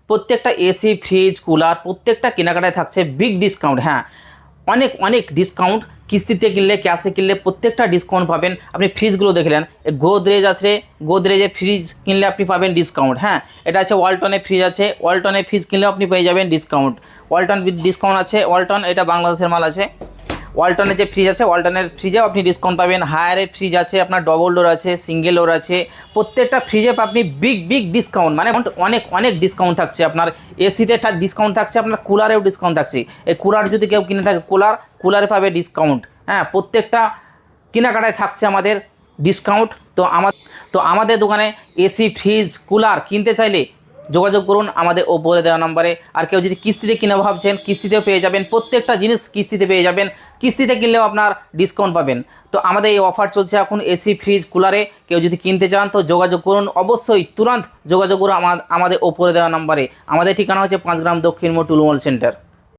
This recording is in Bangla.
প্রত্যেকটা এসি ফ্রিজ কুলার প্রত্যেকটা কেনাকাটায় থাকছে বিগ ডিসকাউন্ট। হ্যাঁ, অনেক অনেক ডিসকাউন্ট। কিস্তিতে কিনলে ক্যাশে কিনলে প্রত্যেকটা ডিসকাউন্ট পাবেন। আপনি ফ্রিজগুলো দেখলেন, গোদরেজ আছে, গোদরেজের ফ্রিজ কিনলে আপনি পাবেন ডিসকাউন্ট। হ্যাঁ, এটা আছে ওয়ালটনের ফ্রিজ আছে, ওয়ালটনের ফ্রিজ কিনলেও আপনি পেয়ে যাবেন ডিসকাউন্ট। ওয়ালটন ডিসকাউন্ট আছে, ওয়ালটন এটা বাংলাদেশের মাল আছে। ওয়ালটনের যে ফ্রিজ আছে, ওয়ালটনের ফ্রিজেও আপনি ডিসকাউন্ট পাবেন। হায়ারের ফ্রিজ আছে, আপনার ডবল ডোর আছে, সিঙ্গেল ডোর আছে, প্রত্যেকটা ফ্রিজে আপনি বিগ বিগ ডিসকাউন্ট, মানে অনেক অনেক ডিসকাউন্ট থাকছে। আপনার এসিতে ডিসকাউন্ট থাকছে, আপনার কুলারেও ডিসকাউন্ট থাকছে। এই কুলার যদি কেউ কিনে থাকে, কুলারে পাবে ডিসকাউন্ট। হ্যাঁ, প্রত্যেকটা কেনাকাটায় থাকছে আমাদের ডিসকাউন্ট। তো আমাদের দোকানে এসি ফ্রিজ কুলার কিনতে চাইলে যোগাযোগ করুন আমাদের ওপরে দেওয়া নম্বরে। আর কেউ যদি কিস্তিতে কিনে ভাবছেন, কিস্তিতেও পেয়ে যাবেন, প্রত্যেকটা জিনিস কিস্তিতে পেয়ে যাবেন। কিস্তিতে কিনলেও আপনার ডিসকাউন্ট পাবেন। তো আমাদের এই অফার চলছে এখন এসি ফ্রিজ কুলারে। কেউ যদি কিনতে চান তো যোগাযোগ করুন, অবশ্যই তুরন্ত যোগাযোগ করুন আমাদের ওপরে দেওয়া নম্বরে। আমাদের ঠিকানা হচ্ছে 5 গ্রাম দক্ষিণ মোড় টুলু মল সেন্টার।